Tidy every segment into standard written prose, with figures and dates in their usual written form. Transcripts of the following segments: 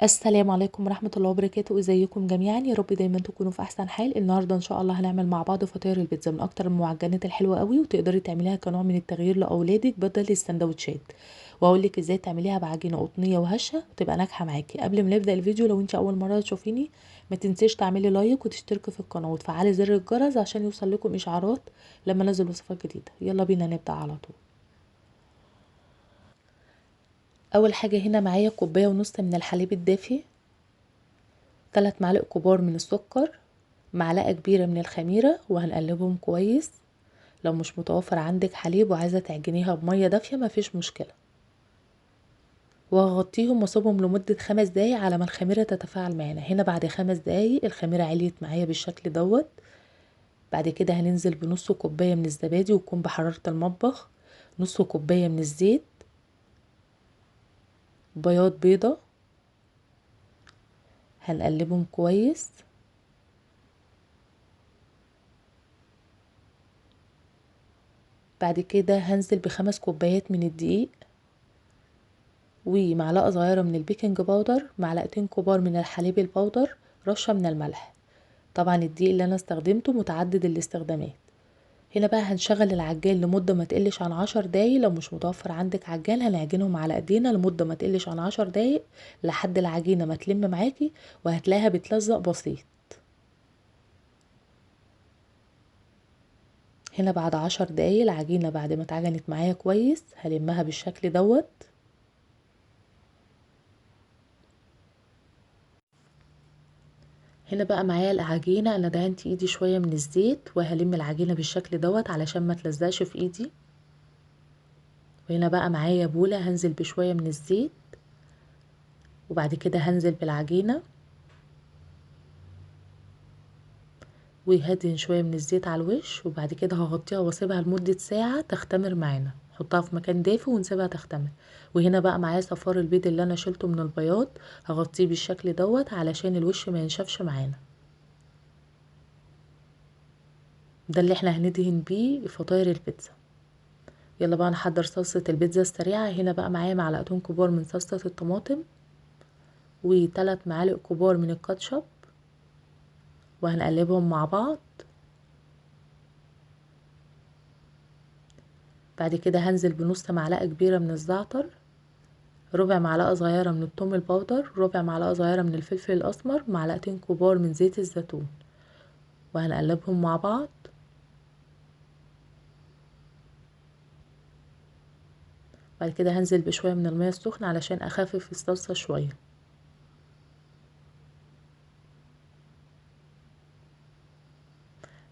السلام عليكم ورحمة الله وبركاته، ازيكم جميعا؟ يا رب دايما تكونوا في احسن حال. النهارده ان شاء الله هنعمل مع بعض فطاير البيتزا، من اكتر المعجنات الحلوة قوي، وتقدري تعمليها كنوع من التغيير لاولادك بدل السندوتشات. وهقول لك ازاي تعمليها بعجينة قطنية وهشة وتبقى ناجحة معاكي. قبل ما نبدأ الفيديو، لو انت اول مرة تشوفيني ما تنسيش تعملي لايك وتشتركي في القناة وتفعلي زر الجرس عشان يوصل لكم اشعارات لما انزل وصفات جديدة. يلا بينا نبدأ على طول. اول حاجة هنا معايا كوباية ونص من الحليب الدافي، 3 معالق كبار من السكر، معلقة كبيرة من الخميرة، وهنقلبهم كويس. لو مش متوفر عندك حليب وعايزة تعجنيها بمية دافية مفيش مشكلة. وهغطيهم واسيبهم لمدة 5 دقايق على ما الخميرة تتفاعل معانا. هنا بعد 5 دقايق الخميرة عليت معايا بالشكل دوت. بعد كده هننزل بنص كوباية من الزبادي وتكون بحرارة المطبخ، نص كوباية من الزيت، بياض بيضة، هنقلبهم كويس. بعد كده هنزل ب5 كوبايات من الدقيق، ومعلقة صغيرة من البيكنج باودر، معلقتين كبار من الحليب البودر، رشة من الملح. طبعا الدقيق اللي انا استخدمته متعدد الاستخدامات. هنا بقى هنشغل العجان لمدة ما تقلش عن 10 دقايق. لو مش متوفر عندك عجان هنعجنهم على ايدينا لمدة ما تقلش عن 10 دقايق لحد العجينة ما تلم معاكي وهتلاقيها بتلزق بسيط. هنا بعد 10 دقايق العجينة بعد ما اتعجنت معايا كويس هلمها بالشكل دوت. هنا بقى معايا العجينة، انا دهنت ايدي شوية من الزيت وهلم العجينة بالشكل دوت علشان ما تلزقش في ايدي. وهنا بقى معايا بولة هنزل بشوية من الزيت، وبعد كده هنزل بالعجينة وهدهن شوية من الزيت على الوش. وبعد كده هغطيها واسيبها لمدة ساعة تختمر معانا. نحطها في مكان دافي ونسيبها تختمر. وهنا بقى معايا صفار البيض اللي انا شلته من البياض، هغطيه بالشكل دوت علشان الوش ما ينشفش معانا. ده اللي احنا هندهن بيه فطاير البيتزا. يلا بقى نحضر صلصة البيتزا السريعة. هنا بقى معايا معلقتين كبار من صلصة الطماطم، و3 معالق كبار من الكاتشب، وهنقلبهم مع بعض. بعد كده هنزل بنص معلقة كبيرة من الزعتر، ربع معلقة صغيرة من الثوم البودر، ربع معلقة صغيرة من الفلفل الأسمر، معلقتين كبار من زيت الزيتون، وهنقلبهم مع بعض. بعد كده هنزل بشوية من المية السخنة علشان أخفف الصلصة شوية.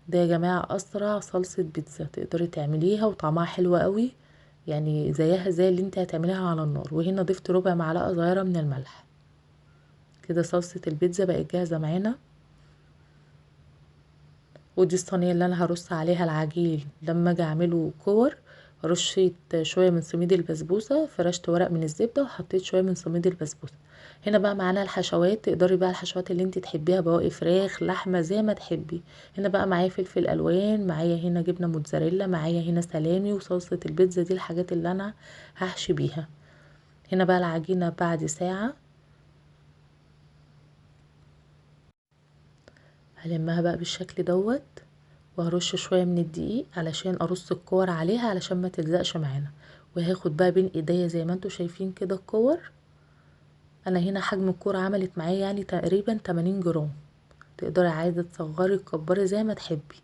ده يا جماعة أسرع صلصة بيتزا تقدري تعمليها وطعمها حلو قوي، يعني زيها زي اللي انت هتعمليها على النار. وهنا ضفت ربع معلقة صغيرة من الملح. كده صلصة البيتزا بقت جاهزة معانا. ودي الصينية اللي انا هرص عليها العجين لما اجي اعمله كور. رشيت شوية من سميد البسبوسة، فرشت ورق من الزبدة وحطيت شوية من سميد البسبوسة. هنا بقى معانا الحشوات، تقدري بقى الحشوات اللي انت تحبيها، بواقي فراخ لحمة زي ما تحبي. هنا بقى معايا فلفل الوان، معايا هنا جبنة موتزاريلا، معايا هنا سلامي، وصلصة البيتزا دي الحاجات اللي انا هحشي بيها. هنا بقى العجينة بعد ساعة هلمها بقى بالشكل دوت، وهرش شوية من الدقيق علشان ارص الكور عليها علشان ما تلزقش معانا. وهاخد بقى بين ايديا زي ما انتوا شايفين كده الكور. انا هنا حجم الكورة عملت معايا يعني تقريبا 80 جرام. تقدري عايزة تصغري تكبري زي ما تحبي.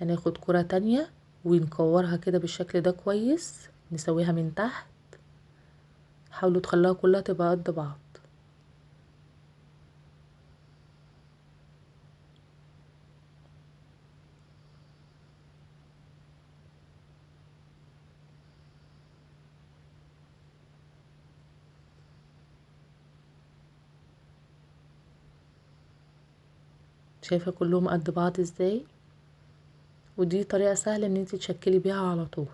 هناخد كرة تانية ونكورها كده بالشكل ده كويس، نسويها من تحت. حاولوا تخليها كلها تبقى قد بعض. شايفة كلهم قد بعض ازاي؟ ودي طريقة سهلة ان انت تشكلي بيها على طول.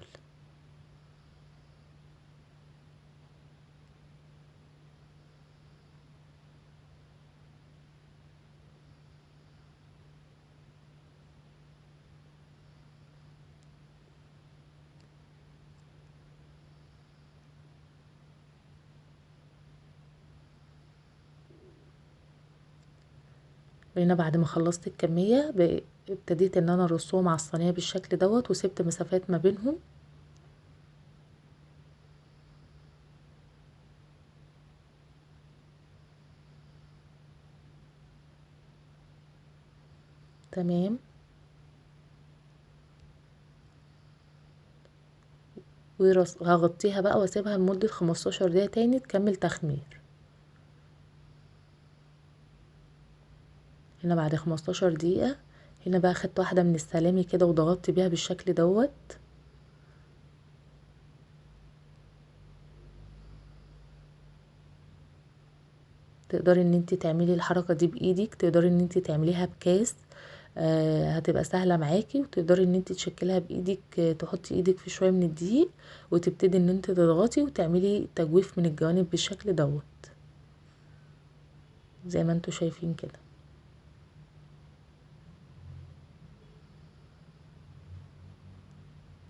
وهنا بعد ما خلصت الكمية ابتديت ان انا ارصهم على الصينية بالشكل دوت، وسبت مسافات ما بينهم. تمام. وهغطيها بقى واسيبها لمدة 15 دقيقة تاني تكمل تخمير. هنا بعد 15 دقيقة، هنا بقى خدت واحدة من السلامي كده وضغطت بيها بالشكل دوت. تقدري ان انت تعملي الحركة دي بايدك، تقدري ان انت تعمليها بكاس، هتبقى سهلة معاكي. وتقدري ان انت تشكلها بايدك، تحطي ايدك في شوية من الدقيق وتبتدي ان انت تضغطي وتعملي تجويف من الجوانب بالشكل دوت زي ما انتوا شايفين كده.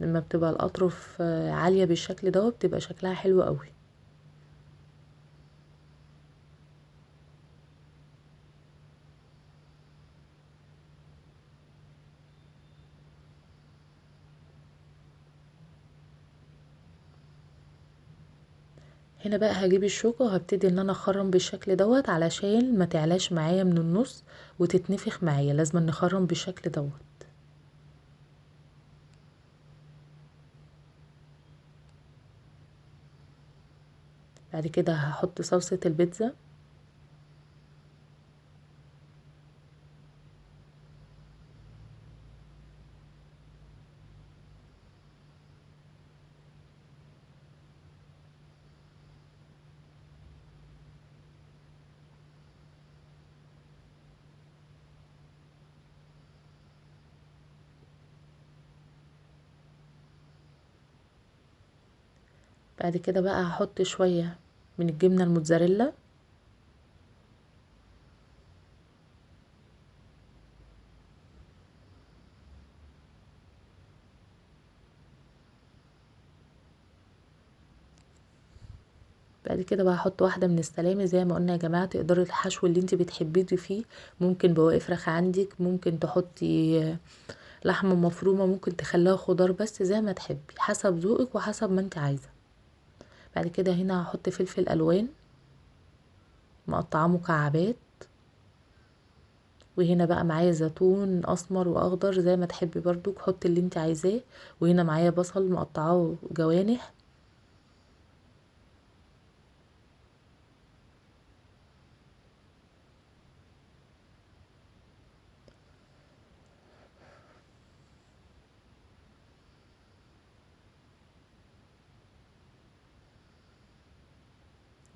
لما بتبقى الاطراف عالية بالشكل دوت بتبقى شكلها حلو قوي. هنا بقى هجيب الشوكة وهبتدي ان انا اخرم بالشكل دوت علشان ما تعلاش معايا من النص وتتنفخ معايا، لازم نخرم بالشكل دوت. بعد كده هحط صلصة البيتزا. بعد كده بقى هحط شوية من الجبنة الموتزاريلا. بعد كده بقى هحط واحدة من السلامي زي ما قلنا يا جماعة. تقدري الحشو اللي انت بتحبيه تضيفيه، ممكن بواقي فراخ عندك، ممكن تحطي لحمة مفرومة، ممكن تخليها خضار، بس زي ما تحبي حسب ذوقك وحسب ما انت عايزة. بعد كده هنا هحط فلفل الوان مقطعاه مكعبات. وهنا بقى معايا زيتون اسمر واخضر زي ما تحبي برضو، حطي اللي انت عايزاه. وهنا معايا بصل مقطعاه جوانح.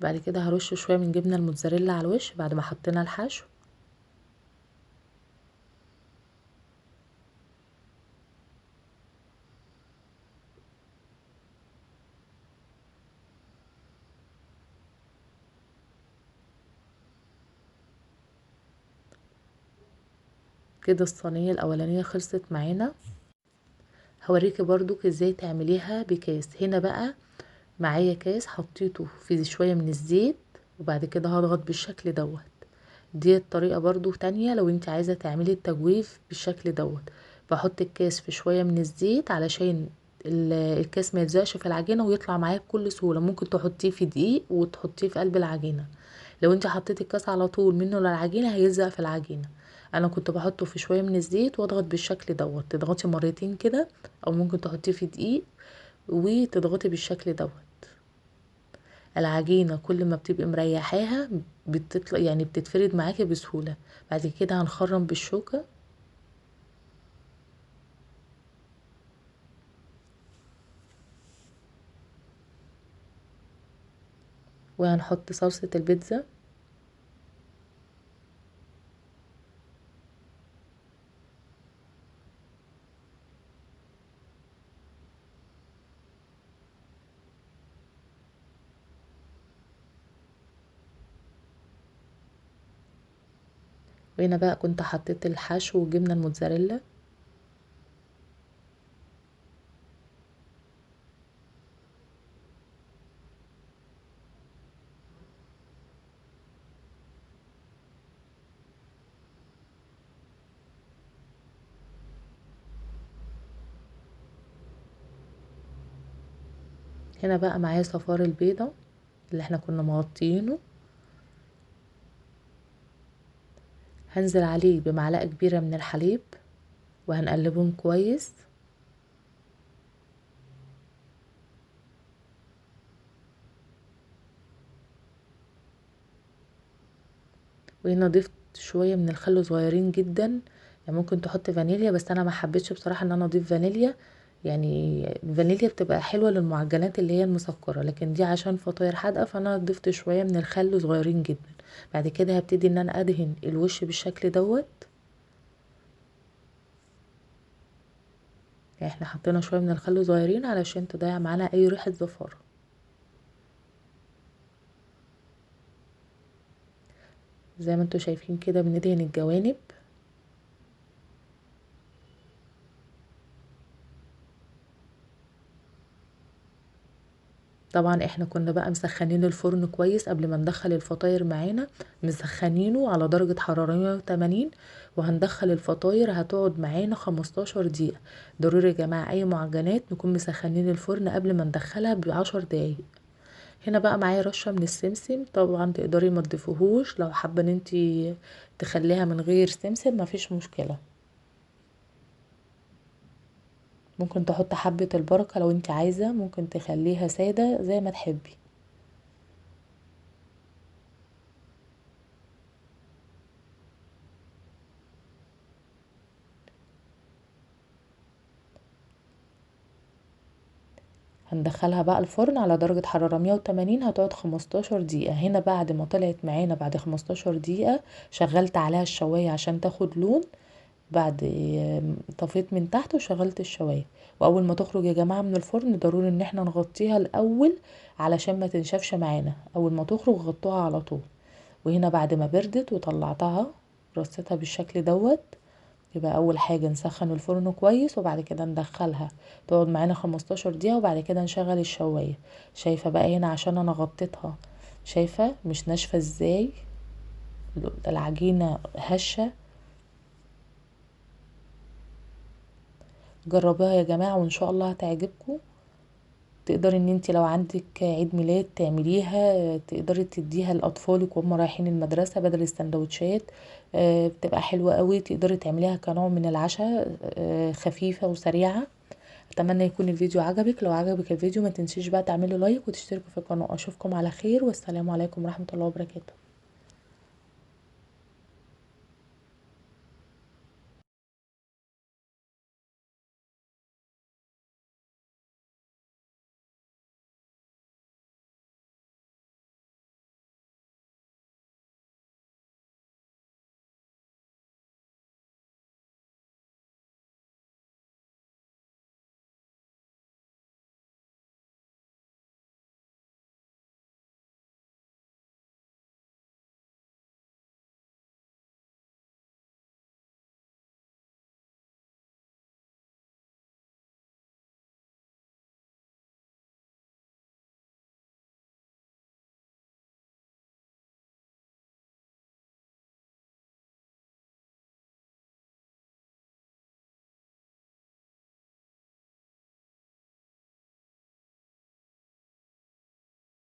بعد كده هرش شويه من جبنه الموتزاريلا على الوش بعد ما حطينا الحشو. كده الصينيه الاولانيه خلصت معانا. هوريكي برضو ازاي تعمليها بكاس. هنا بقى معايا كاس حطيته في شويه من الزيت، وبعد كده هضغط بالشكل دوت. دي الطريقه برضو تانية لو انت عايزه تعملي التجويف بالشكل دوت. بحط الكاس في شويه من الزيت علشان الكاس ما يلزقش في العجينه ويطلع معايا بكل سهوله. ممكن تحطيه في دقيق وتحطيه في قلب العجينه. لو انت حطيتي الكاس على طول منه للعجينه هيلزق في العجينه. انا كنت بحطه في شويه من الزيت واضغط بالشكل دوت. تضغطي مرتين كده، او ممكن تحطيه في دقيق وتضغطي بالشكل دوت. العجينه كل ما بتبقي مريحاها بتطلع يعني بتتفرد معاكي بسهوله. بعد كده هنخرم بالشوكه، وهنحط صلصه البيتزا. وهنا بقى كنت حطيت الحشو وجبنه الموتزاريلا. هنا بقى معايا صفار البيضة اللي احنا كنا مغطيينه، هنزل عليه بمعلقة كبيرة من الحليب وهنقلبهم كويس. وهنا ضفت شوية من الخل صغيرين جدا، يعني ممكن تحط فانيليا بس انا ما حبيتش بصراحة ان انا اضيف فانيليا، يعني الفانيليا بتبقى حلوة للمعجنات اللي هي المسكرة، لكن دي عشان فطاير حادقة فانا ضفت شوية من الخل صغيرين جدا. بعد كده هبتدي ان انا ادهن الوش بالشكل دوت، يعني احنا حطينا شوية من الخل صغيرين علشان تضيع معانا اي ريحة زفارة. زي ما انتوا شايفين كده بندهن الجوانب. طبعا احنا كنا بقى مسخنين الفرن كويس قبل ما ندخل الفطاير معانا، مسخنينه على درجة حرارة 180، وهندخل الفطاير هتقعد معانا 15 دقيقة. ضروري يا جماعة اي معجنات نكون مسخنين الفرن قبل ما ندخلها ب10 دقايق. هنا بقى معايا رشة من السمسم، طبعا تقدري ما تضيفوهوش، لو حابة ان انتي تخليها من غير سمسم مفيش مشكلة. ممكن تحط حبة البركة لو انت عايزة، ممكن تخليها سادة زي ما تحبي. هندخلها بقى الفرن على درجة حرارة 180، هتقعد 15 دقيقة. هنا بعد ما طلعت معانا بعد 15 دقيقة شغلت عليها الشواية عشان تاخد لون، بعد طفيت من تحت وشغلت الشواية. واول ما تخرج يا جماعة من الفرن ضروري ان احنا نغطيها الاول علشان ما تنشفش معانا، اول ما تخرج غطوها على طول. وهنا بعد ما بردت وطلعتها رصيتها بالشكل دوت. يبقى اول حاجة نسخن الفرن كويس وبعد كده ندخلها تقعد معانا 15 دقيقة وبعد كده نشغل الشواية. شايفة بقى هنا عشان انا غطيتها، شايفة مش ناشفة ازاي، العجينة هشة. جربوها يا جماعة وان شاء الله هتعجبكم. تقدري ان انت لو عندك عيد ميلاد تعمليها، تقدري تديها لاطفالك وهم رايحين المدرسة بدل السندوتشات. بتبقى حلوة قوي، تقدري تعمليها كنوع من العشاء، خفيفة وسريعة. اتمنى يكون الفيديو عجبك، لو عجبك الفيديو ما تنسيش بقى تعملي لايك وتشتركوا في القناة. اشوفكم على خير والسلام عليكم ورحمة الله وبركاته.